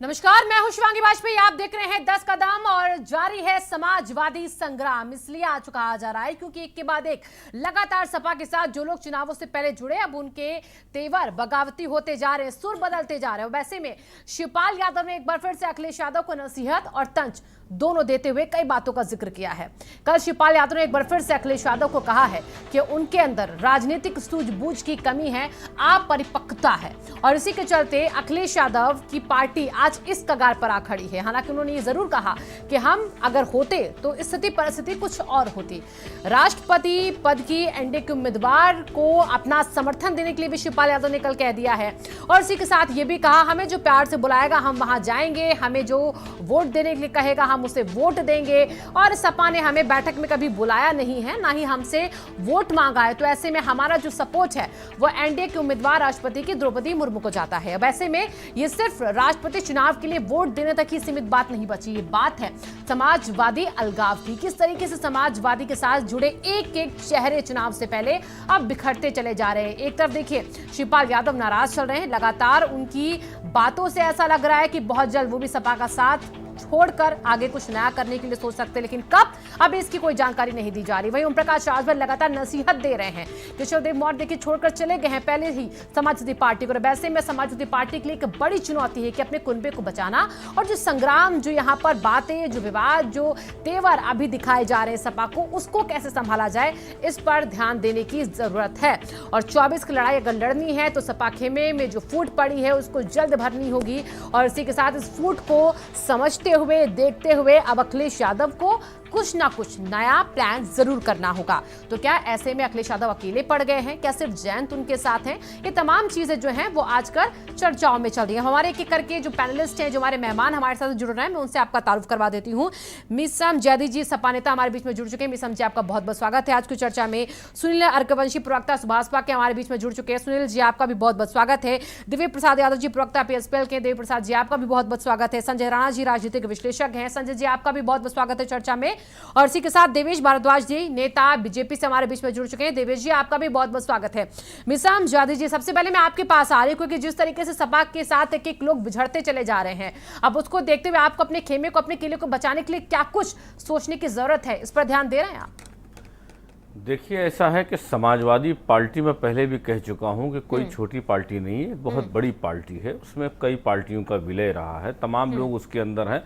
नमस्कार, मैं हूं शिवांगी वाजपेयी। आप देख रहे हैं 10 कदम और जारी है समाजवादी संग्राम। इसलिए आज कहा जा रहा है क्योंकि एक के बाद एक लगातार सपा के साथ जो लोग चुनावों से पहले जुड़े, अब उनके तेवर बगावती होते जा रहे हैं, सुर बदलते जा रहे हैं। वैसे में शिवपाल यादव ने एक बार फिर से अखिलेश यादव को नसीहत और तंज दोनों देते हुए कई बातों का जिक्र किया है। कल शिवपाल यादव ने एक बार फिर से अखिलेश यादव को कहा है कि उनके अंदर राजनीतिक सूझबूझ की कमी है, अपरिपक्वता है, और इसी के चलते अखिलेश यादव की पार्टी आज इस कगार पर आ खड़ी है। हालांकि उन्होंने ये जरूर कहा कि हम अगर होते तो स्थिति परिस्थिति कुछ और होती। राष्ट्रपति पद की एनडीए के उम्मीदवार को अपना समर्थन देने के लिए भी शिवपाल यादव ने कल कह दिया है, और इसी के साथ ये भी कहा हमें जो प्यार से बुलाएगा हम वहां जाएंगे, हमें जो वोट देने के लिए कहेगा हम उसे वोट देंगे। और सपा ने हमें बैठक में कभी बुलाया नहीं है, ना ही हमसे वोट मांगा है, तो ऐसे में हमारा जो सपोर्ट है वो एनडीए के उम्मीदवार राष्ट्रपति की द्रौपदी मुर्मू को जाता है। अब ऐसे में ये सिर्फ राष्ट्रपति चुनाव के लिए वोट देने तक ही सीमित बात नहीं बची, ये बात है समाजवादी अलगाव की। किस तरीके से समाजवादी के साथ जुड़े एक एक चेहरे चुनाव से पहले अब बिखरते चले जा रहे हैं। एक तरफ देखिए शिवपाल यादव नाराज चल रहे हैं, लगातार उनकी बातों से ऐसा लग रहा है कि बहुत जल्द वो भी सपा का साथ छोड़कर आगे कुछ नया करने के लिए सोच सकते हैं, लेकिन कब, अब इसकी कोई जानकारी नहीं दी जा रही। वहीं ओम प्रकाश राजभर लगातार नसीहत दे रहे हैं। केशव देव मौर्य देखिए छोड़कर चले गए हैं पहले ही समाजवादी पार्टी को। वैसे में समाजवादी पार्टी के लिए एक बड़ी चुनौती है कि अपने कुनबे को बचाना, और जो संग्राम, जो यहाँ पर बातें, जो विवाद, जो तेवर अभी दिखाए जा रहे हैं सपा को, उसको कैसे संभाला जाए, इस पर ध्यान देने की जरूरत है। और 24 की लड़ाई अगर लड़नी है तो सपा खेमे में जो फूट पड़ी है उसको जल्द भरनी होगी, और इसी के साथ इस फूट को समझते हुए, देखते हुए अब अखिलेश यादव को कुछ ना कुछ नया प्लान जरूर करना होगा। तो क्या ऐसे में अखिलेश यादव अकेले पड़ गए हैं, क्या सिर्फ जयंत उनके साथ हैं? ये तमाम चीजें जो हैं वो आजकल चर्चाओं में चल रही है। हमारे एक एक करके जो पैनलिस्ट हैं, जो हमारे मेहमान हमारे साथ जुड़ रहे हैं, मैं उनसे आपका तारुफ करवा देती हूँ। मिसम जैदी जी सपा नेता हमारे बीच में जुड़ चुके हैं। मिसम जी आपका बहुत बहुत स्वागत है आज की चर्चा में। सुनील अर्कवंशी प्रवक्ता सुभाषपा के हमारे बीच में जुड़ चुके हैं। सुनील जी आपका भी बहुत बहुत स्वागत है। दिव्य प्रसाद यादव जी प्रवक्ता पीएसपीएल के, दिव्य प्रसाद जी आपका भी बहुत बहुत स्वागत है। संजय राणा जी राजनीतिक विश्लेषक हैं, संजय जी आपका भी बहुत बहुत स्वागत है चर्चा में। और इसी के साथ देवेश भारद्वाज जी नेता बीजेपी से हमारे बीच में जुड़ चुके हैं। देवेश जी आपका भी बहुत बहुत स्वागत है। मिसाम जादी जी सबसे पहले मैं आपके पास आ रही हूं क्योंकि जिस तरीके से सपा के साथ एक एक लोग बिछड़ते चले जा रहे हैं, अब उसको देखते हुए आपको अपने खेमे को, अपने किले को बचाने के लिए क्या कुछ सोचने की जरूरत है, इस पर ध्यान दे रहे हैं आप? देखिए, ऐसा है कि समाजवादी पार्टी में पहले भी कह चुका हूं कि कोई छोटी पार्टी नहीं है, बहुत बड़ी पार्टी है। उसमें कई पार्टियों का विलय रहा है, तमाम लोग उसके अंदर हैं।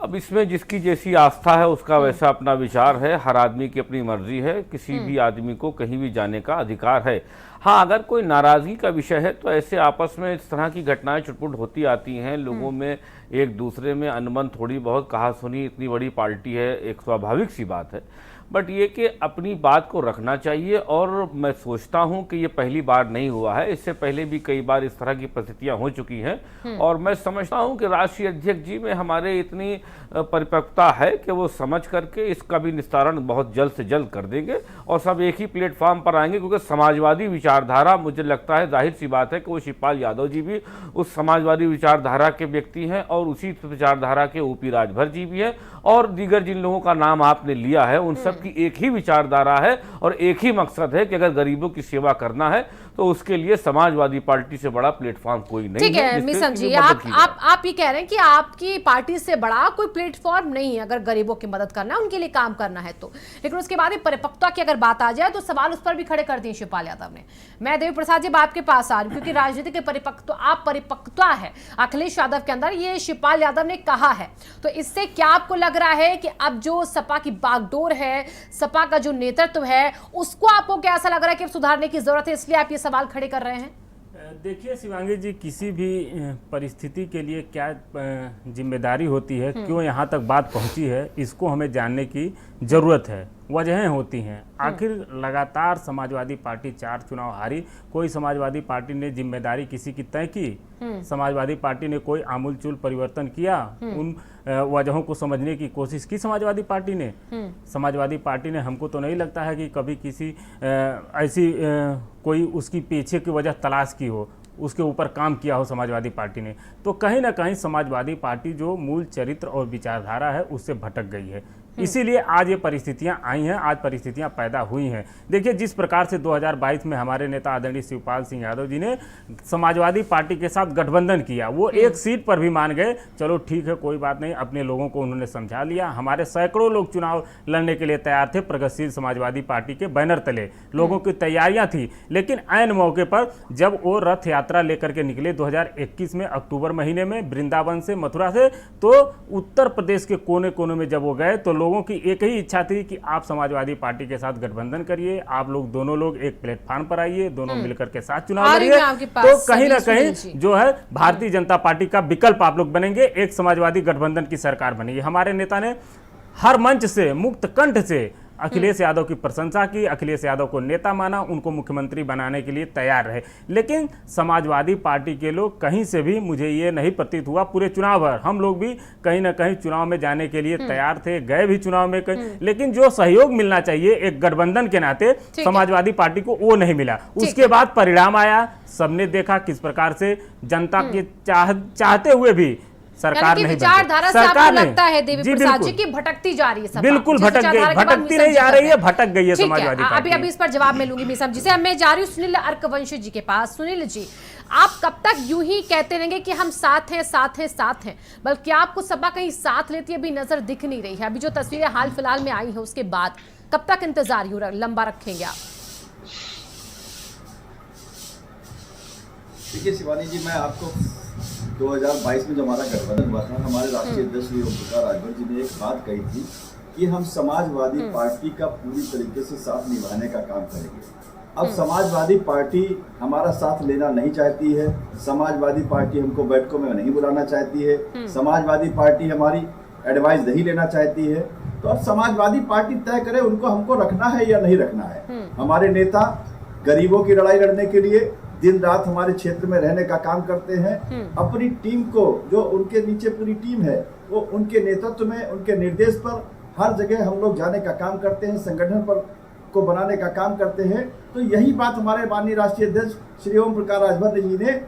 अब इसमें जिसकी जैसी आस्था है उसका वैसा अपना विचार है, हर आदमी की अपनी मर्जी है, किसी भी आदमी को कहीं भी जाने का अधिकार है। हाँ, अगर कोई नाराजगी का विषय है तो ऐसे आपस में इस तरह की घटनाएं छुटपुट होती आती हैं, लोगों में एक दूसरे में अनबन थोड़ी बहुत, कहा सुनी, इतनी बड़ी पार्टी है, एक स्वाभाविक सी बात है। बट ये कि अपनी बात को रखना चाहिए, और मैं सोचता हूं कि ये पहली बार नहीं हुआ है, इससे पहले भी कई बार इस तरह की परिस्थितियां हो चुकी हैं। और मैं समझता हूं कि राष्ट्रीय अध्यक्ष जी में हमारे इतनी परिपक्वता है कि वो समझ करके इसका भी निस्तारण बहुत जल्द से जल्द कर देंगे और सब एक ही प्लेटफॉर्म पर आएंगे, क्योंकि समाजवादी विचारधारा, मुझे लगता है जाहिर सी बात है कि वो शिवपाल यादव जी भी उस समाजवादी विचारधारा के व्यक्ति हैं, और उसी विचारधारा के ओपी राजभर जी भी हैं, और दीगर जिन लोगों का नाम आपने लिया है उन सब की एक ही विचारधारा है और एक ही मकसद है कि अगर गरीबों की सेवा करना है तो उसके लिए समाजवादी पार्टी से बड़ा प्लेटफॉर्म कोई नहीं है। ठीक है मिशन जी, आप ये कह रहे हैं कि आपकी पार्टी से बड़ा कोई प्लेटफॉर्म नहीं है अगर गरीबों की मदद करना है, उनके लिए काम करना है तो। लेकिन उसके बाद परिपक्वता की अगर बात आ जाए तो सवाल उस पर भी खड़े कर दिए शिवपाल यादव ने। मैं देवी प्रसाद जी आपके पास आ रही हूँ क्योंकि राजनीति के परिपक्वता है अखिलेश यादव के अंदर, ये शिवपाल यादव ने कहा है। तो इससे क्या आपको लग रहा है कि अब जो सपा की बागडोर है, सपा का जो नेतृत्व है, उसको आपको क्या ऐसा लग रहा है कि सुधारने की जरूरत है, इसलिए आप ये सवाल खड़े कर रहे हैं? देखिए शिवांगी जी, किसी भी परिस्थिति के लिए क्या जिम्मेदारी होती है, क्यों यहाँ तक बात पहुँची है, इसको हमें जानने की ज़रूरत है। वजहें होती हैं। आखिर लगातार समाजवादी पार्टी 4 चुनाव हारी, कोई समाजवादी पार्टी ने जिम्मेदारी किसी की तय की? समाजवादी पार्टी ने कोई आमूलचूल परिवर्तन किया? उन वजहों को समझने की कोशिश की समाजवादी पार्टी ने? समाजवादी पार्टी ने, हमको तो नहीं लगता है कि कभी किसी ऐसी कोई उसकी पीछे की वजह तलाश की हो, उसके ऊपर काम किया हो समाजवादी पार्टी ने। तो कहीं ना कहीं समाजवादी पार्टी जो मूल चरित्र और विचारधारा है उससे भटक गई है। इसीलिए आज ये परिस्थितियां आई हैं, आज परिस्थितियां पैदा हुई हैं। देखिए जिस प्रकार से 2022 में हमारे नेता आदरणीय शिवपाल सिंह यादव जी ने समाजवादी पार्टी के साथ गठबंधन किया, वो एक सीट पर भी मान गए, चलो ठीक है कोई बात नहीं, अपने लोगों को उन्होंने समझा लिया। हमारे सैकड़ों लोग चुनाव लड़ने के लिए तैयार थे, प्रगतिशील समाजवादी पार्टी के बैनर तले लोगों की तैयारियां थी, लेकिन ऐन मौके पर जब वो रथ यात्रा लेकर के निकले 2021 में अक्टूबर महीने में वृंदावन से, मथुरा से, तो उत्तर प्रदेश के कोने कोने में जब वो गए तो लोगों की एक ही इच्छा थी कि आप समाजवादी पार्टी के साथ गठबंधन करिए, आप लोग दोनों लोग एक प्लेटफॉर्म पर आइए, दोनों मिलकर के साथ चुनाव लड़िए, तो कहीं ना कहीं जो है भारतीय जनता पार्टी का विकल्प आप लोग बनेंगे, एक समाजवादी गठबंधन की सरकार बनेगी। हमारे नेता ने हर मंच से मुक्त कंठ से अखिलेश यादव की प्रशंसा की, अखिलेश यादव को नेता माना, उनको मुख्यमंत्री बनाने के लिए तैयार रहे। लेकिन समाजवादी पार्टी के लोग कहीं से भी, मुझे ये नहीं प्रतीत हुआ, पूरे चुनाव भर हम लोग भी कहीं ना कहीं चुनाव में जाने के लिए तैयार थे, गए भी चुनाव में कहीं, लेकिन जो सहयोग मिलना चाहिए एक गठबंधन के नाते समाजवादी पार्टी को वो नहीं मिला। उसके बाद परिणाम आया, सबने देखा किस प्रकार से जनता के चाहते हुए भी सरकार नहीं विचारधारा से आपको लगता है देवी प्रसाद जी की भटकती जा रही है, बिल्कुल भटकती नहीं जा रही है, भटक गई है समाजवादी पार्टी। अभी इस पर जवाब मैं लूंगी मीसम जी से। मैं जा रही हूँ सुनील अर्कवंशी जी के पास। सुनील जी, आप कब तक यूं ही कहते रहेंगे कि हम साथ हैं साथ हैं साथ हैं, बल्कि आपको सपा कहीं साथ लेती अभी नजर दिख नहीं रही है? अभी जो तस्वीरें हाल फिलहाल में आई है उसके बाद कब तक इंतजार यूं लंबा रखेंगे आप? देखिए शिवानी जी, मैं आपको 2022 में जब हमारा गठबंधन हुआ था, हमारे राष्ट्रीय अध्यक्ष श्री ओम प्रकाश राजभर जी ने एक बात कही थी कि हम समाजवादी पार्टी का पूरी तरीके से साथ निभाने का काम करेंगे। अब समाजवादी पार्टी हमारा साथ लेना नहीं चाहती है, समाजवादी पार्टी हमको बैठकों में नहीं बुलाना चाहती है, समाजवादी पार्टी हमारी एडवाइस नहीं लेना चाहती है। तो अब समाजवादी पार्टी तय करे उनको हमको रखना है या नहीं रखना है। हमारे नेता गरीबों की लड़ाई लड़ने के लिए दिन रात हमारे क्षेत्र में रहने का काम करते हैं। अपनी टीम को, जो उनके नीचे पूरी टीम है, वो उनके नेतृत्व में, उनके निर्देश पर हर जगह हम लोग जाने का काम करते हैं, संगठन पर को बनाने का काम करते हैं। तो यही बात हमारे माननीय राष्ट्रीय अध्यक्ष श्री ओम प्रकाश राजभर जी ने,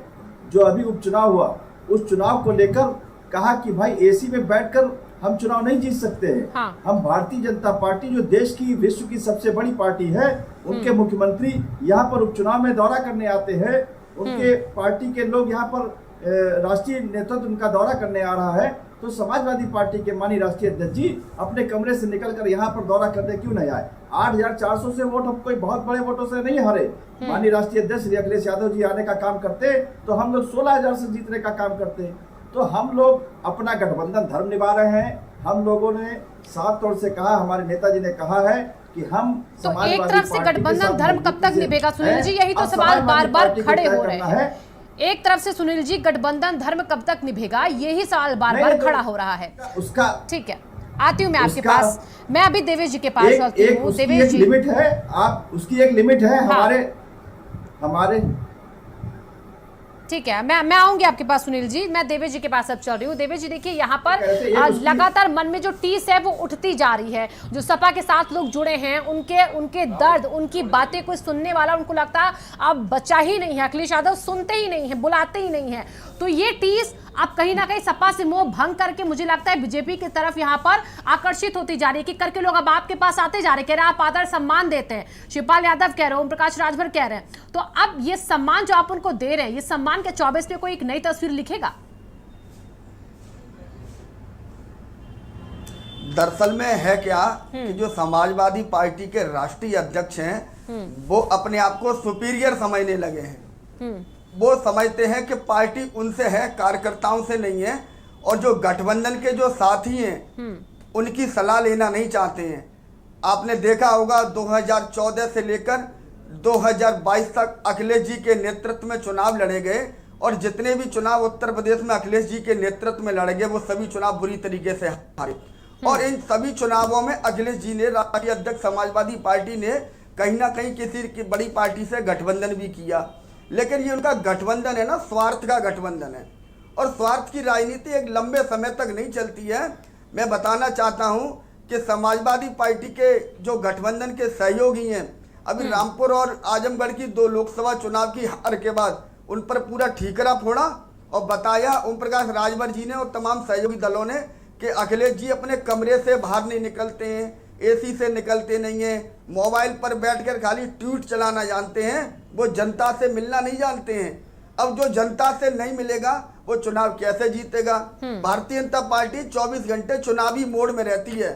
जो अभी उपचुनाव हुआ, उस चुनाव को लेकर कहा कि भाई एसी में बैठकर हम चुनाव नहीं जीत सकते हैं। हाँ। हम भारतीय जनता पार्टी, जो देश की, विश्व की सबसे बड़ी पार्टी है, उनके मुख्यमंत्री यहाँ पर उपचुनाव में दौरा करने आते हैं, उनके पार्टी के लोग यहाँ पर राष्ट्रीय नेतृत्व उनका दौरा करने आ रहा है, तो समाजवादी पार्टी के माननीय राष्ट्रीय अध्यक्ष जी अपने कमरे से निकलकर यहाँ पर दौरा करने क्यों नहीं आए? 8,400 से वोट, हम कोई बहुत बड़े वोटों से नहीं हारे। माननीय राष्ट्रीय अध्यक्ष श्री अखिलेश यादव जी आने का काम करते तो हम लोग 16,000 से जीतने का काम करते। तो हम लोग अपना गठबंधन धर्म निभा रहे हैं। हम लोगों ने साफ तौर से कहा, हमारे नेताजी ने कहा है कि हम तो एक तरफ से गठबंधन धर्म कब तक निभेगा सुनील जी? यही तो सवाल बार बार खड़े हो रहे हैं। एक तरफ से सुनील जी, गठबंधन धर्म कब तक निभेगा, यही सवाल बार बार खड़ा हो रहा है उसका। ठीक है, आती हूँ मैं आपके पास। मैं अभी देवेश जी के पास आती हूँ। देवेश जी, लिमिट है, आप उसकी एक लिमिट है। हमारे ठीक है, मैं आऊंगी आपके पास सुनील जी। मैं देवेश जी के पास अब चल रही हूँ। देवेश जी देखिए, यहाँ पर लगातार मन में जो टीस है वो उठती जा रही है। जो सपा के साथ लोग जुड़े हैं, उनके दर्द, उनकी बातें कोई सुनने वाला उनको लगता है अब बचा ही नहीं है। अखिलेश यादव सुनते ही नहीं है, बुलाते ही नहीं है। तो ये टीस अब कहीं ना कहीं सपा से मोह भंग करके मुझे लगता है बीजेपी की तरफ यहाँ पर आकर्षित होती जा रही है, कि करके लोग अब आपके पास आते जा रहे हैं, कह रहे हैं आप आदर सम्मान देते हैं। शिवपाल यादव कह रहे हैं, ओम प्रकाश राजभर कह रहे हैं। तो अब ये सम्मान जो आप उनको दे रहे हैं, ये सम्मान के 24 में कोई एक नई तस्वीर लिखेगा? दरअसल में है क्या कि जो समाजवादी पार्टी के राष्ट्रीय अध्यक्ष हैं, वो अपने आप को सुपीरियर समझने लगे हैं। वो समझते हैं कि पार्टी उनसे है, कार्यकर्ताओं से नहीं है। और जो गठबंधन के जो साथी हैं, उनकी सलाह लेना नहीं चाहते हैं। आपने देखा होगा 2014 से लेकर 2022 तक अखिलेश जी के नेतृत्व में चुनाव लड़े गए, और जितने भी चुनाव उत्तर प्रदेश में अखिलेश जी के नेतृत्व में लड़े गए, वो सभी चुनाव बुरी तरीके से हारे। और इन सभी चुनावों में अखिलेश जी ने, राष्ट्रीय अध्यक्ष समाजवादी पार्टी ने, कहीं ना कहीं किसी की बड़ी पार्टी से गठबंधन भी किया। लेकिन ये उनका गठबंधन है ना, स्वार्थ का गठबंधन है, और स्वार्थ की राजनीति एक लंबे समय तक नहीं चलती है। मैं बताना चाहता हूं कि समाजवादी पार्टी के जो गठबंधन के सहयोगी हैं, अभी रामपुर और आजमगढ़ की 2 लोकसभा चुनाव की हार के बाद उन पर पूरा ठीकरा फोड़ा और बताया ओम प्रकाश राजभर जी ने और तमाम सहयोगी दलों ने कि अखिलेश जी अपने कमरे से बाहर नहीं निकलते हैं, एसी से निकलते नहीं हैं, मोबाइल पर बैठकर खाली ट्वीट चलाना जानते हैं, वो जनता से मिलना नहीं जानते हैं। अब जो जनता से नहीं मिलेगा वो चुनाव कैसे जीतेगा? भारतीय जनता पार्टी 24 घंटे चुनावी मोड में रहती है।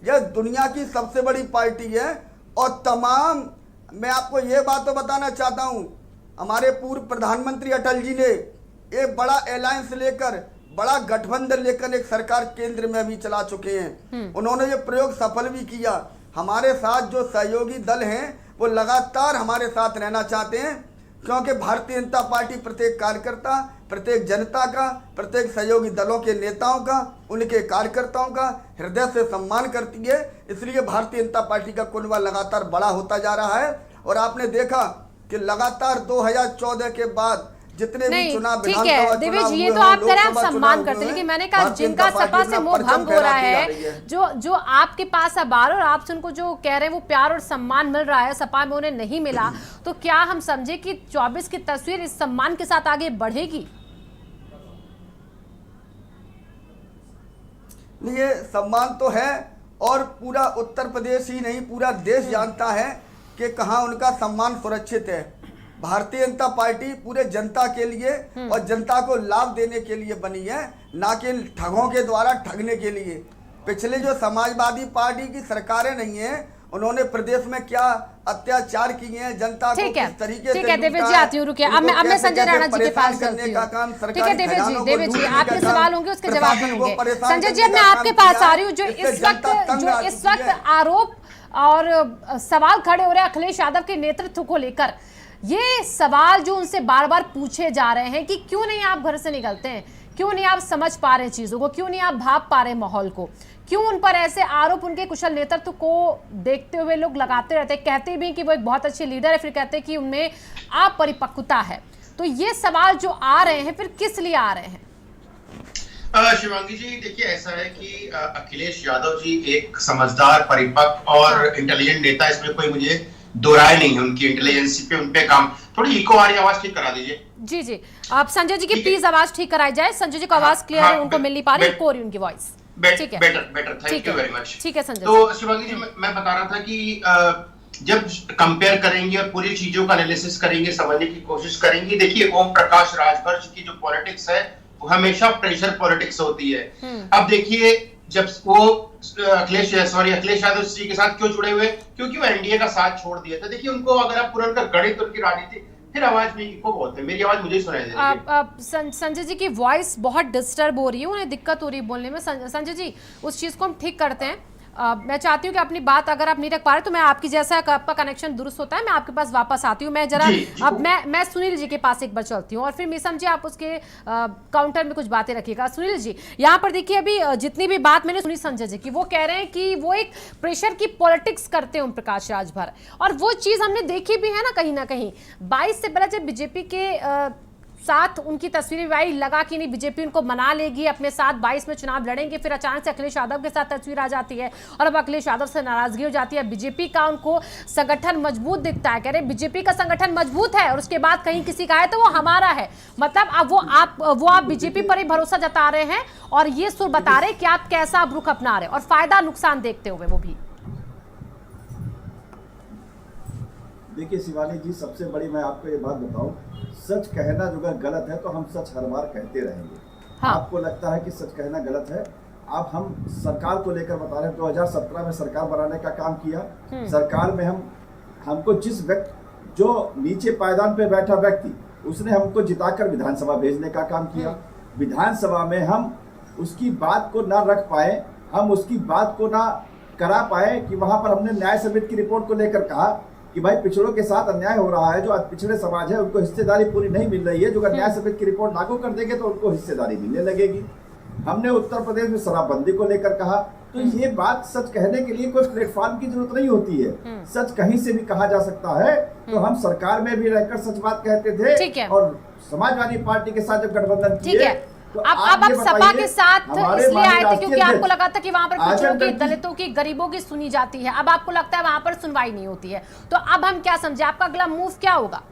यह दुनिया की सबसे बड़ी पार्टी है और तमाम, मैं आपको ये बात तो बताना चाहता हूँ, हमारे पूर्व प्रधानमंत्री अटल जी ने एक बड़ा अलायंस लेकर, बड़ा गठबंधन लेकर एक सरकार केंद्र में भी चला चुके हैं। उन्होंने ये प्रयोग सफल भी किया। हमारे साथ जो सहयोगी दल हैं वो लगातार हमारे साथ रहना चाहते हैं, क्योंकि भारतीय जनता पार्टी प्रत्येक कार्यकर्ता, प्रत्येक जनता का, प्रत्येक सहयोगी दलों के नेताओं का, उनके कार्यकर्ताओं का हृदय से सम्मान करती है। इसलिए भारतीय जनता पार्टी का कुनबा लगातार बड़ा होता जा रहा है। और आपने देखा कि लगातार 2014 के बाद जितने भी चुनाव, ठीक है देवेश जी, ये तो आप कह रहे हैं आप सम्मान करते हैं, लेकिन मैंने कहा जिनका सपा से मोह भंग हो रहा है, जो आपके पास अब आ रहे और आपसे उनको जो कह रहे हैं वो प्यार और सम्मान मिल रहा है, सपा में उन्हें नहीं मिला, तो क्या हम समझे कि 24 की तस्वीर इस सम्मान के साथ आगे बढ़ेगी? ये सम्मान तो है और पूरा उत्तर प्रदेश ही नहीं पूरा देश जानता है कि कहाँ उनका सम्मान सुरक्षित है। भारतीय जनता पार्टी पूरे जनता के लिए और जनता को लाभ देने के लिए बनी है, ना कि ठगों के द्वारा ठगने के लिए। पिछले जो समाजवादी पार्टी की सरकारें नहीं हैं, उन्होंने प्रदेश में क्या अत्याचार किए हैं, जनता को किस तरीके से, ठीक है देवेश जी, आती हूँ, रुकिए, अब मैं संजय राणा जी के पास चलती हूँ। ठीक है देवेश जी, आपके सवाल होंगे उसके जवाब देंगे। संजय जी, अब मैं आपके पास आ रही हूँ। जो इस वक्त आरोप और सवाल खड़े हो रहे हैं अखिलेश यादव के नेतृत्व को लेकर, ये सवाल जो उनसे बार बार पूछे जा रहे हैं कि क्यों नहीं आप घर से निकलते हैं, क्यों नहीं आप समझ पा रहे चीजों को, क्यों नहीं आप भाप पा रहे माहौल को, क्यों उन पर ऐसे आरोप उनके कुशल नेतृत्व को देखते हुए लोग लगाते रहते हैं, कहते भी कि वो एक बहुत अच्छे लीडर है, फिर कहते हैं कि उनमें अपरिपक्वता है। तो ये सवाल जो आ रहे हैं, फिर किस लिए आ रहे हैं? शिवांगी जी, देखिए ऐसा है कि अखिलेश यादव जी एक समझदार, परिपक्व और इंटेलिजेंट नेता, इसमें कोई मुझे दो राय नहीं है। उनकी इंटेलिजेंस पे, उनपे काम, थोड़ी इको आ रही, आवाज ठीक करा दीजिए। जी जी, आप संजय जी की प्लीज आवाज ठीक कराई जाए। संजय जी को आवाज क्लियर है, उनको मिल नहीं पा रही, इको हो रही उनकी वॉइस। ठीक है, better, thank you very much. ठीक है संजय। तो शिवांगी जी, मैं बता रहा था कि जब कंपेयर करेंगे और पूरी चीजों का एनालिसिस करेंगे, समझने की कोशिश करेंगे, देखिए ओम प्रकाश राजभर की जो पॉलिटिक्स है वो हमेशा प्रेशर पॉलिटिक्स होती है। अब देखिए, जब वो अखिलेश यादव जी के साथ क्यों जुड़े हुए, क्योंकि वो एनडीए का साथ छोड़ दिया था। देखिए उनको, अगर आप पूरा उनका गणित, उनकी राजनीति, फिर आवाज में इको बहुत है। मेरी आवाज मुझे सुनाई दे रही है। संजय जी की वॉइस बहुत डिस्टर्ब हो रही है, उन्हें दिक्कत हो रही है बोलने में। संजय जी, उस चीज को हम ठीक करते हैं। मैं चाहती हूँ कि अपनी बात अगर आप नहीं रख पा रहे तो मैं आपकी, जैसा आपका कनेक्शन दुरुस्त होता है, मैं आपके पास वापस आती हूँ। मैं जरा अब मैं सुनील जी के पास एक बार चलती हूँ और फिर मिसम जी आप उसके काउंटर में कुछ बातें रखिएगा। सुनील जी, यहाँ पर देखिए, अभी जितनी भी बात मैंने सुनी संजय जी की, वो कह रहे हैं कि वो एक प्रेशर की पॉलिटिक्स करते हैं ओम प्रकाश राजभर, और वो चीज हमने देखी भी है ना कहीं 22 से पहले जब बीजेपी के साथ उनकी तस्वीर आई, लगा कि नहीं बीजेपी उनको मना लेगी, अपने साथ 22 में चुनाव लड़ेंगे, फिर अचानक से अखिलेश यादव के साथ तस्वीर आ जाती है और अब अखिलेश यादव से नाराजगी हो जाती है। बीजेपी का उनको संगठन मजबूत दिखता है, कह रहे बीजेपी का संगठन मजबूत है, और उसके बाद कहीं किसी का है तो वो हमारा है। मतलब अब वो आप बीजेपी पर ही भरोसा जता रहे हैं और ये सुर बता रहे कि आप कैसा रुख अपना रहे और फायदा नुकसान देखते हुए वो भी। देखिए शिवानी जी, सबसे बड़ी मैं आपको ये बात बताऊं, सच कहना जो अगर गलत है तो हम सच हर बार कहते रहेंगे। हाँ। आपको लगता है कि सच कहना गलत है, अब हम सरकार को लेकर बता रहे हैं। 2017 में सरकार बनाने का काम किया। सरकार में हमको जिस व्यक्ति, जो नीचे पायदान पे बैठा व्यक्ति, उसने हमको जिताकर विधानसभा भेजने का काम किया। विधानसभा में हम उसकी बात को ना रख पाए, हम उसकी बात को ना करा पाए कि वहां पर हमने न्याय समिति की रिपोर्ट को लेकर कहा कि भाई पिछड़ों के साथ अन्याय हो रहा है, जो पिछड़े समाज है उनको हिस्सेदारी पूरी नहीं मिल रही है, जो अगर न्याय समिति की रिपोर्ट लागू कर देंगे तो उनको हिस्सेदारी मिलने लगेगी। हमने उत्तर प्रदेश में शराबबंदी को लेकर कहा। तो ये बात सच कहने के लिए कोई प्लेटफॉर्म की जरूरत नहीं होती है, सच कहीं से भी कहा जा सकता है। तो हम सरकार में भी रहकर सच बात कहते थे और समाजवादी पार्टी के साथ जब गठबंधन किए तो अब सपा के साथ इसलिए आए थे क्योंकि आपको लगा था कि वहां पर पिछड़ों की, दलितों की, गरीबों की सुनी जाती है। अब आपको लगता है वहां पर सुनवाई नहीं होती है, तो अब हम क्या समझे, आपका अगला मूव क्या होगा?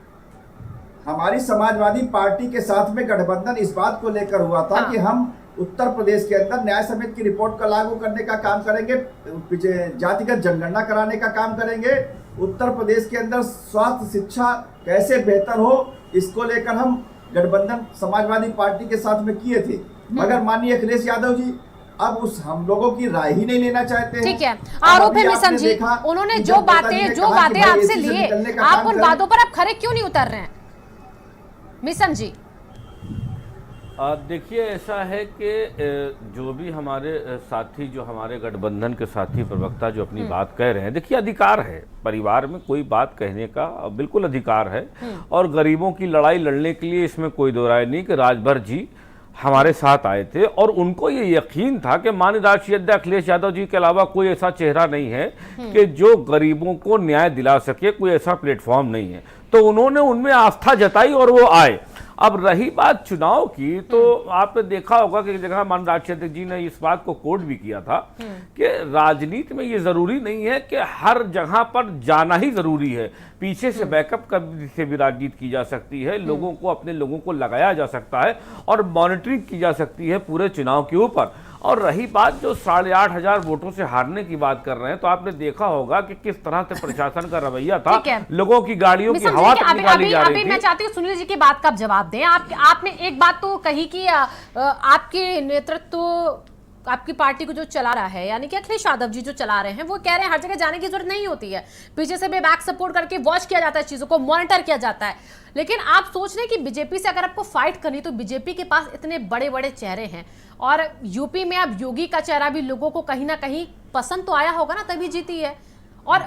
हमारी समाजवादी पार्टी के साथ में गठबंधन इस बात को लेकर हुआ था कि हम उत्तर प्रदेश के अंदर न्याय समिति की रिपोर्ट को लागू करने का काम करेंगे, जातिगत जनगणना कराने का काम करेंगे। उत्तर प्रदेश के अंदर स्वास्थ्य शिक्षा कैसे बेहतर हो, इसको लेकर हम गठबंधन समाजवादी पार्टी के साथ में किए थे, मगर माननीय अखिलेश यादव जी अब उस हम लोगों की राय ही नहीं लेना चाहते हैं। ठीक है, आरोप है मिसम जी, उन्होंने जो बातें आपसे लिए, आप उन बातों पर आप खरे क्यों नहीं उतर रहे हैं मिसम जी? देखिए, ऐसा है कि जो भी हमारे साथी, जो हमारे गठबंधन के साथी प्रवक्ता जो अपनी बात कह रहे हैं, देखिए अधिकार है परिवार में कोई बात कहने का, बिल्कुल अधिकार है। और गरीबों की लड़ाई लड़ने के लिए इसमें कोई दो राय नहीं कि राजभर जी हमारे साथ आए थे और उनको ये यकीन था कि माननीय राष्ट्रीय अध्यक्ष अखिलेश यादव जी के अलावा कोई ऐसा चेहरा नहीं है कि जो गरीबों को न्याय दिला सके, कोई ऐसा प्लेटफॉर्म नहीं है, तो उन्होंने उनमें आस्था जताई और वो आए। अब रही बात चुनाव की, तो आपने देखा होगा कि जगह माननीय राष्ट्रीय अध्यक्ष जी ने इस बात को कोट भी किया था कि राजनीति में ये जरूरी नहीं है कि हर जगह पर जाना ही जरूरी है, पीछे से बैकअप से भी राजनीति की जा सकती है, लोगों को, अपने लोगों को लगाया जा सकता है और मॉनिटरिंग की जा सकती है पूरे चुनाव के ऊपर। और रही बात जो 8,500 वोटों से हारने की बात कर रहे हैं, तो आपने देखा होगा कि किस तरह से प्रशासन का रवैया था, लोगों की गाड़ियों की हवा तक निकाली जा रही थी। मैं चाहती हूँ सुनील जी की बात का जवाब दें। आपने एक बात तो कही कि आपके नेतृत्व, आपकी पार्टी को जो चला रहा है, यानी कि अखिलेश यादव जी जो चला रहे हैं, वो कह रहे हैं हर जगह जाने की जरूरत नहीं होती है, पीछे से भी बैक सपोर्ट करके वॉच किया जाता है, चीजों को मॉनिटर किया जाता है। लेकिन आप सोच रहे हैं कि बीजेपी से अगर आपको फाइट करनी, तो बीजेपी के पास इतने बड़े बड़े चेहरे हैं, और यूपी में अब योगी का चेहरा भी लोगों को कहीं ना कहीं पसंद तो आया होगा ना, तभी जीती है। और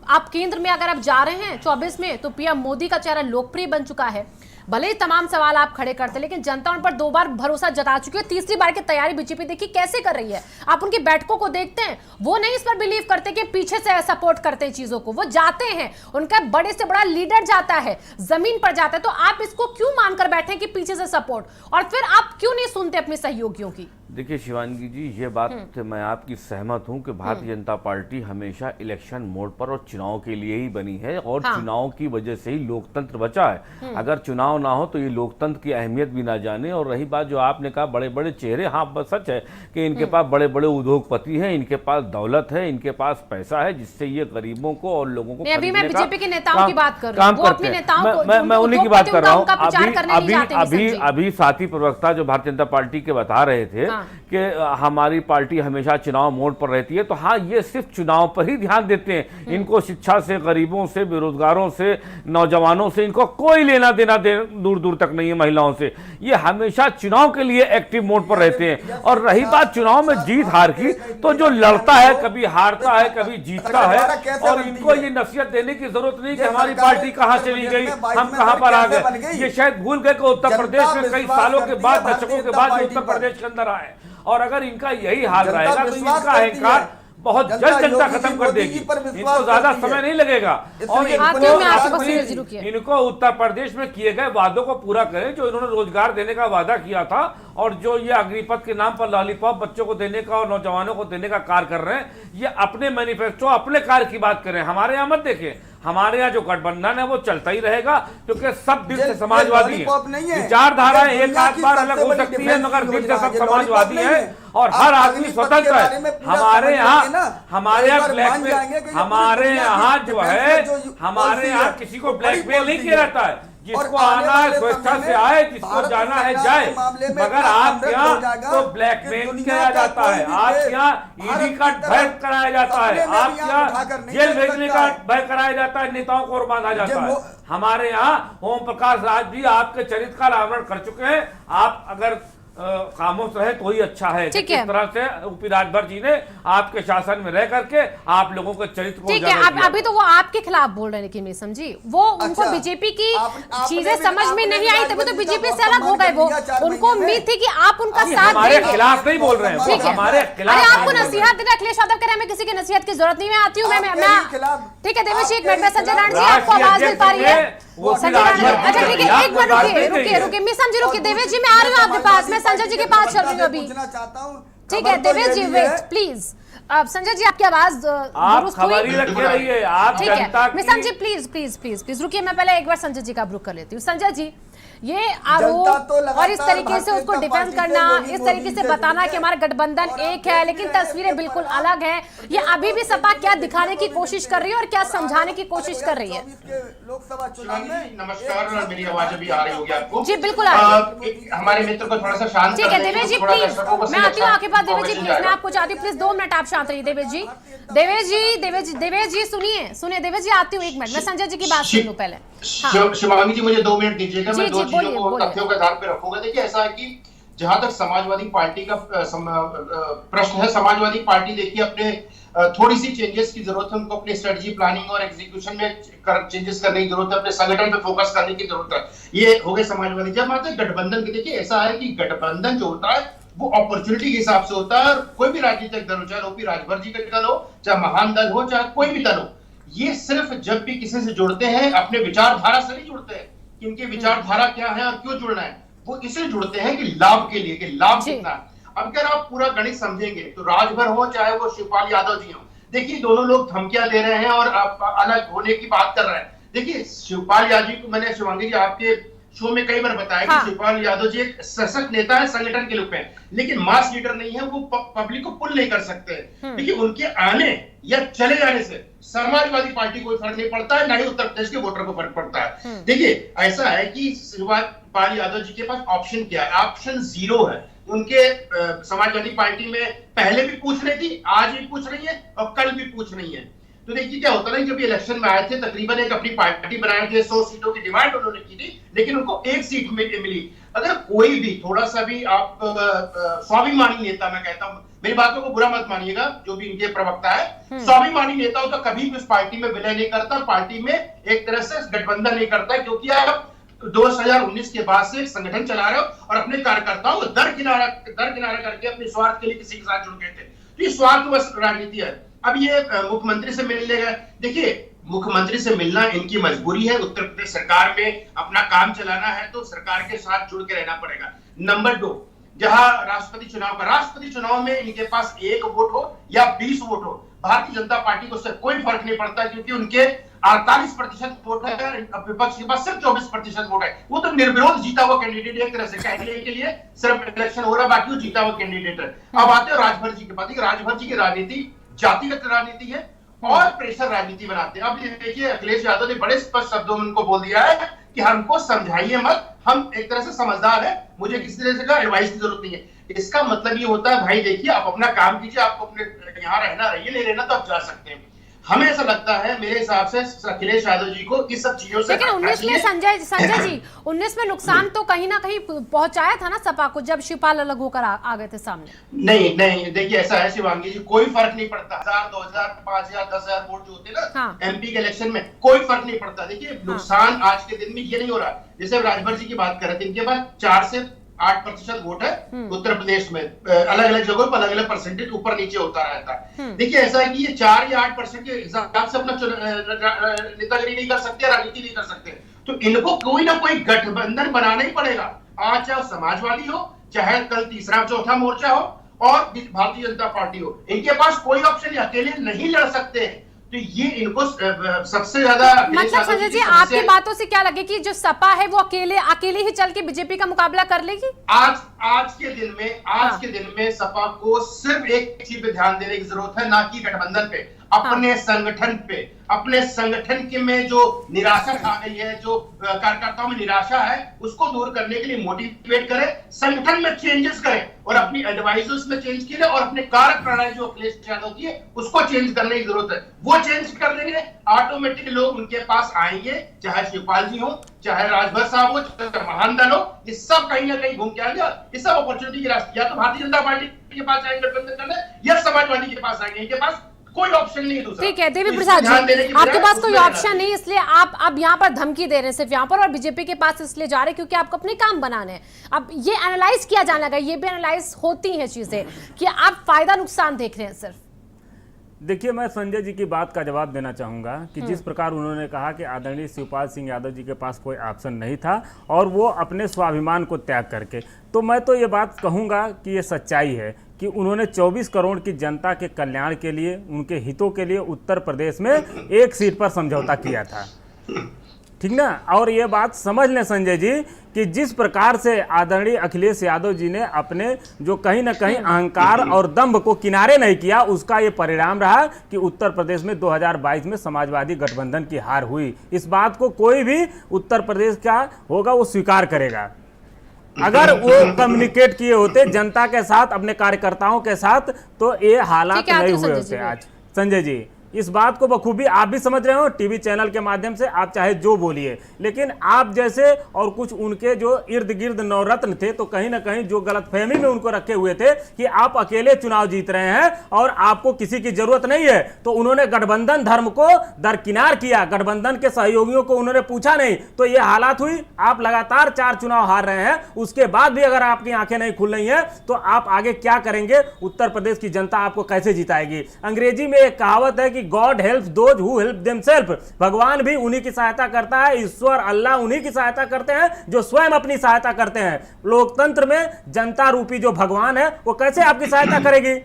आप केंद्र में अगर आप जा रहे हैं 24 में, तो पीएम मोदी का चेहरा लोकप्रिय बन चुका है। भले ही तमाम सवाल आप खड़े करते, लेकिन जनता उन पर 2 बार भरोसा जता चुकी है। तीसरी बार की तैयारी बीजेपी देखिए कैसे कर रही है। आप उनकी बैठकों को देखते हैं, वो नहीं इस पर बिलीव करते कि पीछे से सपोर्ट करते हैं चीजों को, वो जाते हैं, उनका बड़े से बड़ा लीडर जाता है, जमीन पर जाता है। तो आप इसको क्यों मानकर बैठे कि पीछे से सपोर्ट, और फिर आप क्यों नहीं सुनते अपने सहयोगियों की? देखिए शिवांगी जी, ये बात से मैं आपकी सहमत हूं कि भारतीय जनता पार्टी हमेशा इलेक्शन मोड पर और चुनाव के लिए ही बनी है, और चुनाव की वजह से ही लोकतंत्र बचा है। अगर चुनाव ना हो तो ये लोकतंत्र की अहमियत भी ना जाने। और रही बात जो आपने कहा बड़े बड़े चेहरे, हाँ बस सच है कि इनके पास बड़े बड़े उद्योगपति हैं, इनके पास दौलत है, इनके पास पैसा है, जिससे ये गरीबों को और लोगों को अभी मैं बीजेपी के नेताओं की बात कर रही हूं, वो अपने नेताओं को, मैं उन्हीं की बात कर रहा हूँ। अभी साथी प्रवक्ता जो भारतीय जनता पार्टी के बता रहे थे कि हमारी पार्टी हमेशा चुनाव मोड पर रहती है, तो हाँ, ये सिर्फ चुनाव पर ही ध्यान देते हैं। इनको शिक्षा से, गरीबों से, बेरोजगारों से, नौजवानों से इनको कोई लेना देना दूर दूर तक नहीं है, महिलाओं से। ये हमेशा चुनाव के लिए एक्टिव मोड पर रहते हैं। और रही बात चुनाव में जीत हार की, तो जो लड़ता है कभी हारता है कभी जीतता है, और इनको ये नसीहत देने की जरूरत नहीं कि हमारी पार्टी कहां चली गई, हम कहां पर आ गए। ये शायद भूल गए कि उत्तर प्रदेश में कई सालों के बाद, दशकों के बाद उत्तर प्रदेश के अंदर आए, और अगर इनका यही हाल रहेगा तो इनका अहंकार बहुत जल्द जनता खत्म कर देगी। इनको ज्यादा समय नहीं लगेगा, और इनको उत्तर प्रदेश में किए गए वादों को पूरा करें। जो इन्होंने रोजगार देने का वादा किया था, और जो ये अग्निपथ के नाम पर लॉलीपॉप बच्चों को देने का और नौजवानों को देने का कार्य कर रहे हैं, ये अपने मैनिफेस्टो, अपने कार्य की बात करें। हमारे यहाँ मत देखें, हमारे यहाँ जो गठबंधन है वो चलता ही रहेगा, क्योंकि सब दिल से समाजवादी है। विचारधाराएं एक आध बार अलग हो सकती है, मगर दिल से सब समाजवादी है, और हर आदमी स्वतंत्र है। हमारे यहाँ ब्लैकमेल, हमारे यहाँ जो है, हमारे यहाँ किसी को ब्लैकमेल नहीं किया जाता है। जिसको आना है स्वेच्छा से आए, जिसको जाना है जाए, मगर आप यहाँ तो ब्लैकमेल किया जाता है, आप यहाँ ईडी का भय कराया जाता है, आप यहाँ जेल भेजने का भय कराया जाता है, नेताओं को और बांधा जाता है। हमारे यहाँ ओम प्रकाश राज जी आपके चरित्र का अनावरण कर चुके हैं। आप अगर खामोश रहे तो ही अच्छा है। किस तरह से यूपी राजभर जी ने आपके शासन में रह करके आप लोगों के चरित्र को, ठीक है, अभी तो वो आपके खिलाफ बोल रहे हैं, लेकिन समझी वो उनको बीजेपी की चीजें समझ में नहीं आई, तभी तो बीजेपी से अलग हो गए। वो उनको उम्मीद थी कि आप उनका साथ हमारे खिलाफ नहीं बोल रहे हैं, ठीक है, हमारे खिलाफ। आपको नसीहत देना, अखिलेश यादव कह रहे हैं मैं किसी की नसीहत की जरूरत नहीं, मैं आती हूँ, मैं ठीक है। देवेश जी एक मिनट में, संजय नारायण जी आपको आवाज मिल पा रही है? संजय नारायण, अच्छा ठीक है, एक मिनट रुकिए मिसम जी, रुकिए। देवेश जी मैं आ रही हूँ आपके पास, मैं संजय जी के पास चल रही हूँ अभी। ठीक है देवेश जी, वेट प्लीज। अब संजय जी आपकी आवाज आप दुरुस्त हुई? खबरी रखे रहिए, आप ठीक जनता है की mister ji please please please please रुकिए, मैं पहले एक बार संजय जी का रुख कर लेती हूँ। संजय जी ये आरोप तो लगातार और इस तरीके से भारतीय उसको जनता डिफेंड पार्टी से करना, योगी इस मोदी तरीके से से बताना जुड़ी कि है। हमारा गठबंधन और एक आप है देख लेकिन रहे हैं तस्वीरें कि बिल्कुल पर अलग है, ये अभी भी सपा क्या दिखाने की कोशिश कर रही है और क्या समझाने की कोशिश कर रही है? लोकसभा चुनाव शिवांगी में जी, नमस्कार। मेरी आवाज अभी आ रही होगी आपको? जी, बिल्कुल आ रही है। हमारे मित्र को थोड़ा सा शांत ठीक कर है देंगे, देवेश जी थोड़ा प्लीज, दर्शकों को मैं आती हूँ आपके पास। देवेश जी information प्लीज, मैं जाएगा। आपको चाहती हूँ प्लीज 2 मिनट आप शांत रहिए। देवेश जी सुनिए देवेश जी, आती हूँ 1 मिनट, मैं संजय जी की बात सुन लूँ पहले। हाँ शिवांगी जी मुझे 2 मिनट दीजिएगा, जी, मैं दो जी, चीजों बोलिए, को बोलिए। तथ्यों के आधार पे रखूंगा। देखिए ऐसा है कि जहां तक समाजवादी पार्टी का प्रश्न है, समाजवादी पार्टी देखिए अपने थोड़ी सी चेंजेस की जरूरत है, उनको अपनी स्ट्रेटजी प्लानिंग और एग्जीक्यूशन में चेंजेस करने की जरूरत है, अपने संगठन पे फोकस करने की जरूरत है। ये हो गए समाजवादी। जब आते हैं गठबंधन के, देखिए ऐसा है कि गठबंधन जो होता है वो अपॉर्चुनिटी के हिसाब से होता है, और कोई भी राजनीतिक दल हो, चाहे ओपी राजभर जी का दल हो, चाहे महान दल हो, चाहे कोई भी दल हो, ये सिर्फ जब भी किसी से जुड़ते हैं अपने विचारधारा से नहीं जुड़ते हैं कि इनकी विचारधारा क्या है और क्यों जुड़ना है, वो इसलिए जुड़ते हैं कि लाभ के लिए, कि लाभ जी। कितना है। अब अगर आप पूरा गणित समझेंगे तो राजभर हो चाहे वो शिवपाल यादव जी हो, देखिए दोनों लोग धमकियां दे रहे हैं और अलग होने की बात कर रहे हैं। देखिए शिवपाल यादव जी को मैंने शिवांगी जी आपके शो में कई बार बताया हाँ। कि शिवपाल यादव जी एक सशक्त नेता है संगठन के रूप में, लेकिन मास लीडर नहीं है, वो पब्लिक को पुल नहीं कर सकते। देखिए उनके आने या चले जाने से समाजवादी पार्टी को फर्क नहीं पड़ता है, ना ही उत्तर प्रदेश के वोटर को फर्क पड़ता है। देखिए ऐसा है कि शिवपाल यादव जी के पास ऑप्शन क्या है? ऑप्शन 0 है। उनके समाजवादी पार्टी में पहले भी पूछ रही थी, आज भी पूछ रही है और कल भी पूछ रही है। तो देखिए क्या होता है, जब ये इलेक्शन में आए थे तकरीबन एक अपनी पार्टी बनाए थे, 100 सीटों की डिमांड उन्होंने की थी, लेकिन उनको 1 सीट मिली। अगर कोई भी थोड़ा सा भी आप स्वाभिमानी नेता, मैं कहता हूं, मेरी बातों को बुरा मत मानिएगा, जो भी इनके प्रवक्ता है, स्वाभिमानी नेता हो तो कभी भी उस पार्टी में विलय नहीं करता, पार्टी में एक तरह से गठबंधन नहीं करता, क्योंकि आप 2019 के बाद से एक संगठन चला रहे हो और अपने कार्यकर्ताओं को दरकिनारा करके अपने स्वार्थ के लिए किसी के साथ जुड़ गए थे। तो ये स्वार्थ बस राजनीति है। अब ये मुख्यमंत्री से मिलने गए, देखिए मुख्यमंत्री से मिलना इनकी मजबूरी है, उत्तर प्रदेश सरकार में अपना काम चलाना है तो सरकार के साथ जुड़ के रहना पड़ेगा। नंबर 2, जहां राष्ट्रपति चुनाव में इनके पास 1 वोट हो या 20 वोट हो, भारतीय जनता पार्टी को उससे कोई फर्क नहीं पड़ता, क्योंकि उनके 48% वोट है, विपक्ष के पास सिर्फ 24% वोट है। वो तो निर्विरोध जीता हुआ कैंडिडेट, एक तरह से कहने के लिए सिर्फ इलेक्शन हो रहा है, बाकी वो जीता हुआ कैंडिडेट है। अब आते हैं राजभर जी के पास। राजभर जी की राजनीति जातिगत राजनीति है और प्रेशर राजनीति बनाते हैं। अब ये देखिए अखिलेश यादव ने बड़े स्पष्ट शब्दों में उनको बोल दिया है कि हमको समझाइए मत, हम एक तरह से समझदार है, मुझे किसी तरह से एडवाइस की जरूरत नहीं है। इसका मतलब ये होता है भाई देखिए आप अपना काम कीजिए, आपको अपने यहाँ रहना रहिए, नहीं रहना तो आप जा सकते हैं। हमें ऐसा लगता है मेरे हिसाब से अखिलेश यादव जी को इस सब चीजों से, लेकिन 19 में संजय जी 19 में नुकसान तो कहीं ना कहीं पहुंचाया था ना सपा को, जब शिवपाल अलग होकर आ गए थे सामने। नहीं देखिए ऐसा है शिवांगी जी, कोई फर्क नहीं पड़ता, 1000 2000 5000 10,000 वोट जो होते ना हाँ। एमपी के इलेक्शन में, कोई फर्क नहीं पड़ता। देखिए नुकसान आज के दिन में ये नहीं हो रहा, जैसे राजभर जी की बात कर रहे थे, इनके पास 4 से 8% वोट है उत्तर प्रदेश में, अलग अलग जगहों पर अलग अलग परसेंटेज ऊपर नीचे होता रहता है। देखिए ऐसा है कि ये 4 या 8% के हिसाब से अपना नेतागिरी नहीं कर सकते, राजनीति नहीं कर सकते, तो इनको कोई ना कोई गठबंधन बनाना ही पड़ेगा। आज चाहे सबसे हो, चाहे कल तीसरा चौथा मोर्चा हो और भारतीय जनता पार्टी हो, इनके पास कोई ऑप्शन अकेले नहीं लड़ सकते हैं। तो ये इनको सबसे ज्यादा, मतलब संजय जी आपकी बातों से क्या लगे कि जो सपा है वो अकेले ही चल के बीजेपी का मुकाबला कर लेगी? आज के दिन में सपा को सिर्फ एक चीज पे ध्यान देने की जरूरत है, ना कि गठबंधन पे, अपने संगठन पे। अपने संगठन के में जो निराशा आ गई है, जो कार्यकर्ताओं में निराशा है, उसको दूर करने के लिए मोटिवेट करें, संगठन में चेंजेस करें और अपनी एडवाइजर्स में चेंज कीजिए और अपने कार्य प्रणाली जो अखिलेश यादव की है उसको चेंज करने की जरूरत है। वो चेंज कर देंगे, ऑटोमेटिक लोग उनके पास आएंगे, चाहे शिवपाल जी हो, चाहे राजभर साहब हो, चाहे महान दल हो, ये सब कहीं ना कहीं घूम के आएंगे। ये सब अपॉर्चुनिटी की रास्ते, या तो भारतीय जनता पार्टी के पास आएंगे गठबंधन करने, या समाजवादी के पास आएंगे, इनके पास कोई ऑप्शन नहीं है दूसरा। ठीक है देवी प्रसाद जी, आपके पास कोई ऑप्शन नहीं, इसलिए आप अब यहाँ पर धमकी दे रहे हैं सिर्फ यहाँ पर, और बीजेपी के पास इसलिए जा रहे हैं क्योंकि आपको अपने काम बनाने हैं। अब ये एनालाइज किया जाने लगा, ये भी एनालाइज होती हैं चीजें कि आप फायदा नुकसान देख रहे हैं सिर्फ। देखिए, मैं संजय जी की बात का जवाब देना चाहूँगा कि जिस प्रकार उन्होंने कहा कि आदरणीय शिवपाल सिंह यादव जी के पास कोई ऑप्शन नहीं था और वो अपने स्वाभिमान को त्याग करके, तो मैं तो ये बात कहूँगा कि ये सच्चाई है कि उन्होंने 24 करोड़ की जनता के कल्याण के लिए, उनके हितों के लिए उत्तर प्रदेश में एक सीट पर समझौता किया था, ठीक ना। और ये बात समझ लें संजय जी कि जिस प्रकार से आदरणीय अखिलेश यादव जी ने अपने जो कहीं ना कहीं अहंकार और दंभ को किनारे नहीं किया, उसका ये परिणाम रहा कि उत्तर प्रदेश में 2022 में समाजवादी गठबंधन की हार हुई। इस बात को कोई भी उत्तर प्रदेश का होगा वो स्वीकार करेगा। अगर वो कम्युनिकेट किए होते जनता के साथ, अपने कार्यकर्ताओं के साथ, तो ये हालात नहीं हुए होते आज। संजय जी, इस बात को बखूबी आप भी समझ रहे हो, टीवी चैनल के माध्यम से आप चाहे जो बोलिए, लेकिन आप जैसे और कुछ उनके जो इर्द गिर्द नवरत्न थे, तो कहीं ना कहीं जो गलतफहमी में उनको रखे हुए थे कि आप अकेले चुनाव जीत रहे हैं और आपको किसी की जरूरत नहीं है, तो उन्होंने गठबंधन धर्म को दरकिनार किया, गठबंधन के सहयोगियों को उन्होंने पूछा नहीं, तो ये हालात हुई। आप लगातार 4 चुनाव हार रहे हैं, उसके बाद भी अगर आपकी आंखें नहीं खुल रही हैं तो आप आगे क्या करेंगे? उत्तर प्रदेश की जनता आपको कैसे जिताएगी? अंग्रेजी में एक कहावत है कि God help those who help themselves. भगवान भी उन्हीं की सहायता करता है, ईश्वर अल्लाह उन्हीं की सहायता करते हैं जो स्वयं अपनी सहायता करते हैं। लोकतंत्र में जनता रूपी जो भगवान है वो कैसे आपकी सहायता करेगी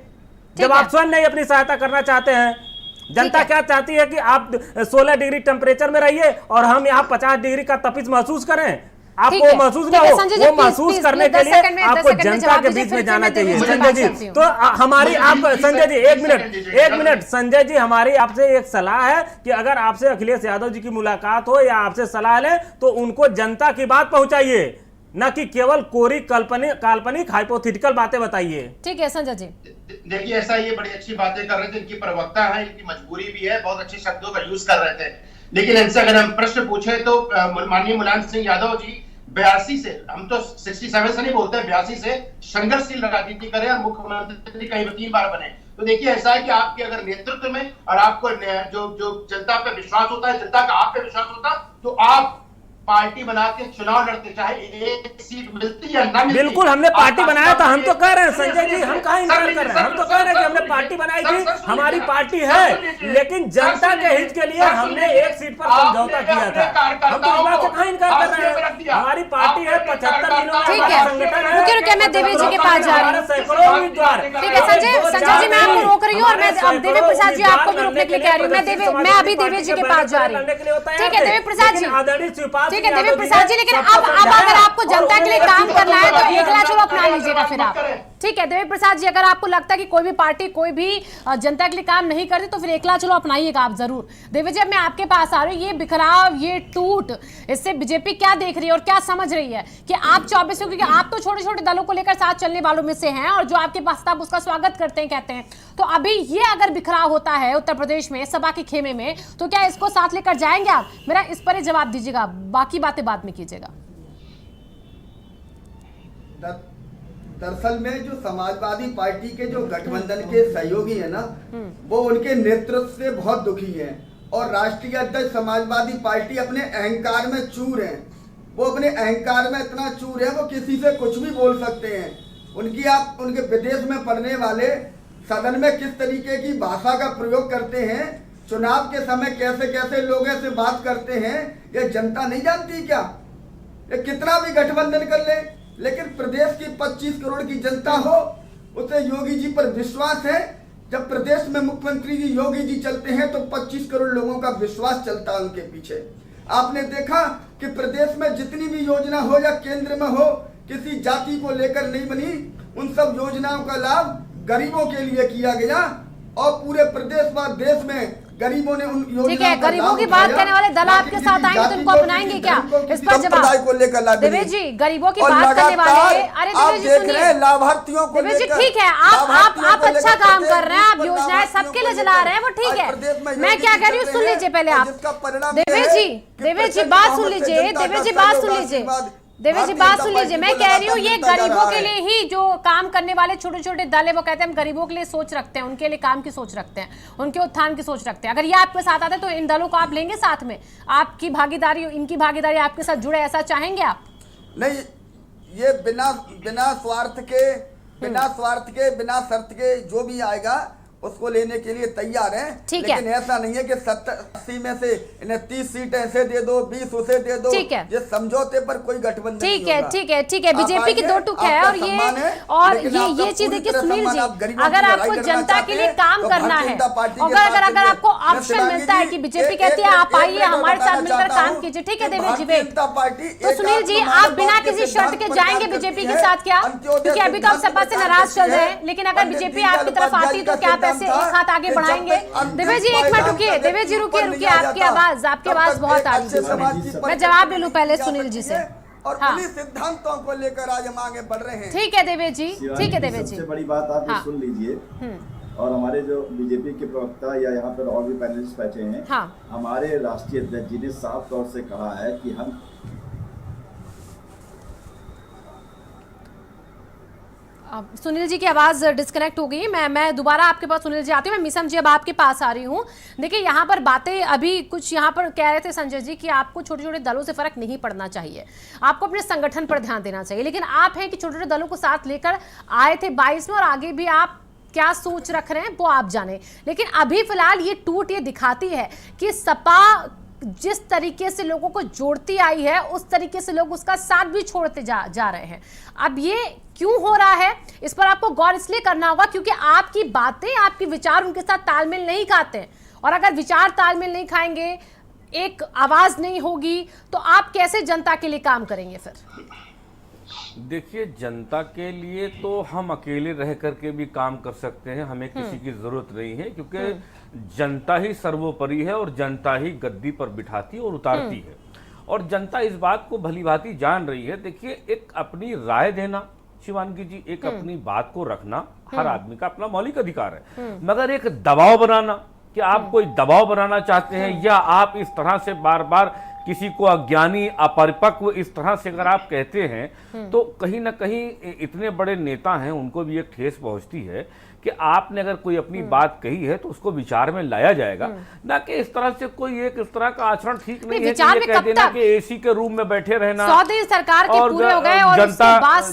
जब आप स्वयं नहीं अपनी सहायता करना चाहते हैं? जनता क्या चाहती है कि आप 16 डिग्री टेम्परेचर में रहिए और हम यहाँ 50 डिग्री का तपिश महसूस करें। आपको महसूस ना हो, वो महसूस करने के लिए आपको जनता के बीच में जाना चाहिए। संजय जी, तो हमारी आप संजय जी एक मिनट संजय जी, हमारी आपसे एक सलाह है कि अगर आपसे अखिलेश यादव जी की मुलाकात हो या आपसे सलाह लें तो उनको जनता की बात पहुंचाइए, न कि केवल कोरी काल्पनिक हाइपोथेटिकल बातें बताइए। ठीक है संजय जी। देखिए, ऐसा ये बड़ी अच्छी बातें कर रहे थे, इनकी प्रवक्ता है, इनकी मजबूरी भी है, बहुत अच्छे शब्दों का यूज कर रहे थे, लेकिन इनसे अगर हम प्रश्न पूछे तो माननीय मुलायम सिंह यादव जी 82 से, हम तो 67 से नहीं बोलते, 82 से संघर्षशील राजनीति करे और मुख्यमंत्री कहीं 3 बार बने। तो देखिए, ऐसा है कि आपके अगर नेतृत्व में और आपको जो जनता पे विश्वास होता है, जनता का आप पे विश्वास होता, तो आप पार्टी बना के चुनाव लड़ते, चाहे एक सीट मिलती या ना मिलती। बिल्कुल, हमने पार्टी बनाया था, हम तो कह रहे हैं संजय जी, हम कहाँ इनकार कर रहे हैं, हम तो कह रहे हैं कि हमने पार्टी बनाई थी, हमारी पार्टी है, लेकिन जनता के हित के लिए हमने एक सीट पर समझौता किया था। हम तो इस बात से कहाँ इनकार कर रहे हैं? हमारी पार्टी है, 75 दिनों में हमारा संगठन है। रुकिए, मैं देवी जी के पास जा रही हूँ। सैकड़ों उम्मीदवार। ठीक है संजय जी, मैं आपको रोक रही हूँ और मैं देवी प्रसाद जी आपको भी रोकने के लिए कह रही हूँ। मैं अभी देवी जी के पास जा रही हूँ। ठीक है देवी प्रसाद जी, ठीक है देवी प्रसाद जी, लेकिन अब अगर आपको जनता के लिए काम करना है तो एकला चलो अपना लीजिएगा फिर आप। ठीक है देवी प्रसाद जी, अगर आपको लगता है कि कोई भी पार्टी कोई भी जनता के लिए काम नहीं करती तो फिर एकला चलो अपनाइएगा आप जरूर। देवी जी, अब मैं आपके पास आ रही हूँ, ये बिखराव, ये टूट, इससे बीजेपी क्या देख रही है और क्या समझ रही है कि आप 24, क्योंकि आप तो छोटे छोटे दलों को लेकर साथ चलने वालों में से हैं और जो आपके पास था उसका स्वागत करते हैं, कहते हैं, तो अभी ये अगर बिखराव होता है उत्तर प्रदेश में सभा के खेमे में, तो क्या इसको साथ लेकर जाएंगे आप? मेरा इस पर जवाब दीजिएगा, बाकी बातें बाद में कीजिएगा। दरअसल में जो समाजवादी पार्टी के जो गठबंधन के सहयोगी है ना, वो उनके नेतृत्व से बहुत दुखी हैं और राष्ट्रीय अध्यक्ष समाजवादी पार्टी अपने अहंकार में चूर हैं। वो अपने अहंकार में इतना चूर है, वो किसी से कुछ भी बोल सकते हैं। उनके विदेश में पढ़ने वाले सदन में किस तरीके की भाषा का प्रयोग करते हैं, चुनाव के समय कैसे कैसे लोगों से बात करते हैं, ये जनता नहीं जानती क्या? ये कितना भी गठबंधन कर ले, लेकिन प्रदेश की 25 करोड़ की जनता हो, उसे योगी जी पर विश्वास है। जब प्रदेश में मुख्यमंत्री जी योगी जी चलते हैं तो 25 करोड़ लोगों का विश्वास चलता है उनके पीछे। आपने देखा कि प्रदेश में जितनी भी योजना हो या केंद्र में हो, किसी जाति को लेकर नहीं बनी, उन सब योजनाओं का लाभ गरीबों के लिए किया गया और पूरे प्रदेश व देश में गरीबों ने उन योजनाओं। ठीक है, गरीबों की बात करने वाले दल आपके साथ आएंगे तो उनको अपनाएंगे क्या? इस पर जवाब देवी जी, गरीबों की बात करने वाले, अरे देवी जी सुनिए, लाभार्थियों को देवी जी ठीक है, आप अच्छा काम कर रहे हैं, आप योजनाएं सबके लिए चला रहे हैं, वो ठीक है। मैं क्या कह रही हूँ, सुन लीजिए पहले आप। देवी जी बात सुन लीजिए, देवी जी बात सुन लीजिए, देवी जी बात सुन लीजिए। मैं कह रही हूँ ये गरीबों के लिए ही जो काम करने वाले छोटे छोटे दल है, वो कहते हैं हम गरीबों के लिए सोच रखते हैं, उनके लिए काम की सोच रखते हैं, उनके उत्थान की सोच रखते हैं। अगर ये आपके साथ आता है तो इन दलों को आप लेंगे साथ में? आपकी भागीदारी, इनकी भागीदारी आपके साथ जुड़े, ऐसा चाहेंगे आप? नहीं, ये बिना स्वार्थ के, बिना शर्त के जो भी आएगा उसको लेने के लिए तैयार हैं। ठीक है। लेकिन ऐसा नहीं है कि 70-80 में से इन्हें 30 सीट ऐसे दे दो, 20 उसे दे दो। ठीक है। ये समझौते पर कोई गठबंधन ठीक नहीं है, होगा। ठीक है, ठीक है। बीजेपी की दो टुक है और ये चीज देखिए सुनील जी, अगर आपको जनता के लिए काम करना है, अगर आपको ऑप्शन मिलता है कि बीजेपी कहती है आप आइए हमारे साथ मिलकर काम कीजिए, ठीक है देवेश जी वेट, तो सुनील जी आप बिना किसी शर्त के जाएंगे बीजेपी के साथ क्या? क्योंकि अभी तो आप सपा से नाराज चल रहे हैं, लेकिन अगर बीजेपी आपकी तरफ आती तो क्या आप ऐसे एक हाथ आगे बढ़ाएंगे? देवेश जी एक मिनट रुकिए, देवेश जी रुकिए, आपकी आवाज बहुत आ रही है। मैं जवाब ले लूं पहले सुनील जी से। और उन्हीं सिद्धांतों को लेकर आज हम आगे बढ़ रहे हैं। ठीक है देवेश जी, ठीक है देवेश जी। सबसे बड़ी बात आप ये सुन लीजिए, और हमारे जो बीजेपी के प्रवक्ता या यहाँ पर और भी पैनलिस्ट बैठे हैं, हमारे राष्ट्रीय अध्यक्ष जी ने साफ तौर से कहा है कि हम सुनील जी की आवाज डिस्कनेक्ट हो गई। मैं दोबारा आपके पास सुनील जी आती हूँ। मैं मिसम जी अब आपके पास आ रही हूँ। देखिए यहाँ पर बातें अभी कुछ यहाँ पर कह रहे थे संजय जी कि आपको छोटे छोटे दलों से फर्क नहीं पड़ना चाहिए, आपको अपने संगठन पर ध्यान देना चाहिए, लेकिन आप हैं कि छोटे छोटे दलों को साथ लेकर आए थे 22 में और आगे भी आप क्या सोच रख रहे हैं वो आप जाने। लेकिन अभी फिलहाल ये टूट ये दिखाती है कि सपा जिस तरीके से लोगों को जोड़ती आई है उस तरीके से लोग उसका साथ भी छोड़ते जा रहे हैं। अब ये क्यों हो रहा है इस पर आपको गौर इसलिए करना होगा क्योंकि आपकी बातें, आपके विचार उनके साथ तालमेल नहीं खाते हैं, और अगर विचार तालमेल नहीं खाएंगे, एक आवाज नहीं होगी, तो आप कैसे जनता के लिए काम करेंगे फिर? देखिए, जनता के लिए तो हम अकेले रह करके भी काम कर सकते हैं, हमें किसी की जरूरत नहीं है, क्योंकि जनता ही सर्वोपरि है और जनता ही गद्दी पर बिठाती और उतारती है, और जनता इस बात को भलीभांति जान रही है। देखिए, एक अपनी राय देना शिवांगी जी, एक अपनी बात को रखना हर आदमी का अपना मौलिक अधिकार है, मगर एक दबाव बनाना कि आप कोई दबाव बनाना चाहते हैं या आप इस तरह से बार बार किसी को अज्ञानी, अपरिपक्व इस तरह से अगर आप कहते हैं तो कहीं ना कहीं इतने बड़े नेता हैं, उनको भी एक ठेस पहुंचती है कि आपने अगर कोई अपनी बात कही है तो उसको विचार में लाया जाएगा, ना कि इस तरह से कोई एक इस तरह का आचरण ठीक नहीं है कि ये कह देना कि एसी के रूम में बैठे रहना। 100 दिन सरकार के पूरे हो गए और जनता 50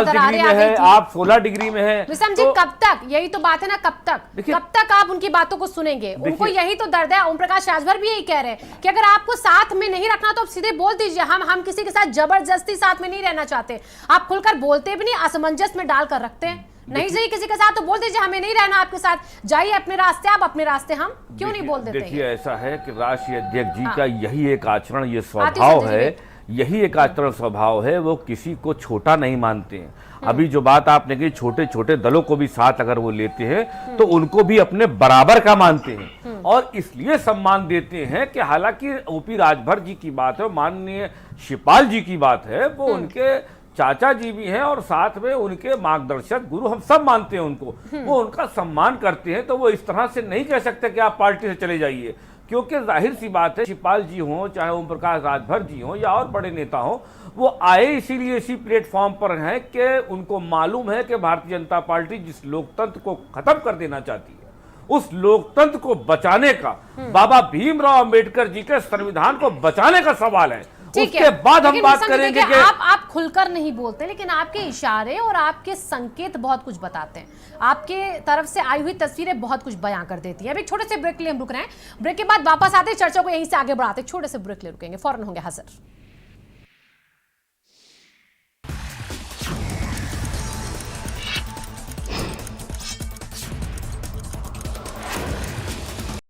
डिग्री में है, आप 16 डिग्री में है। विषम जी, कब तक? यही तो बात है ना, कब तक आप उनकी बातों को सुनेंगे? उनको यही तो दर्द है। ओम प्रकाश राजभर भी यही कह रहे हैं कि अगर आपको साथ में नहीं रखना तो आप सीधे बोल दीजिए, हम किसी के साथ जबरदस्ती साथ में नहीं रहना चाहते। आप खुलकर बोलते भी नहीं, असमंजस में डालकर रखते हैं। नहीं चाहिए किसी के साथ तो बोल दीजिए हमें नहीं रहना आपके साथ, जाइए अपने रास्ते, आप अपने रास्ते, हम क्यों नहीं बोल देते? देखिए, ऐसा है कि राष्ट्रीय अध्यक्ष जी का यही एक आचरण, ये स्वभाव है, यही एक आचरण स्वभाव है, वो किसी को छोटा नहीं मानते हैं। अभी जो बात आपने कही, छोटे छोटे दलों को भी साथ अगर वो लेते हैं तो उनको भी अपने बराबर का मानते हैं और इसलिए सम्मान देते हैं कि हालांकि ओपी राजभर जी की बात है, माननीय शिवपाल जी की बात है, वो उनके चाचा जी भी हैं और साथ में उनके मार्गदर्शक गुरु, हम सब मानते हैं उनको, वो उनका सम्मान करते हैं, तो वो इस तरह से नहीं कह सकते कि आप पार्टी से चले जाइए, क्योंकि जाहिर सी बात है, शिवपाल जी हों, चाहे ओम प्रकाश राजभर जी हों या और बड़े नेता हों, वो आए इसीलिए इसी प्लेटफॉर्म पर हैं कि उनको मालूम है कि भारतीय जनता पार्टी जिस लोकतंत्र को खत्म कर देना चाहती है, उस लोकतंत्र को बचाने का, बाबा भीमराव अंबेडकर जी के संविधान को बचाने का सवाल है। उसके बाद हम बात करेंगे कि आप खुलकर नहीं बोलते, लेकिन आपके इशारे और आपके संकेत बहुत कुछ बताते हैं, आपके तरफ से आई हुई तस्वीरें बहुत कुछ बयां कर देती हैं। अभी छोटे से ब्रेक के लिए हम रुक रहे हैं, ब्रेक के बाद वापस आते हैं, चर्चा को यहीं से आगे बढ़ाते हैं, छोटे से ब्रेक ले रुकेंगे, फौरन होंगे हाजिर।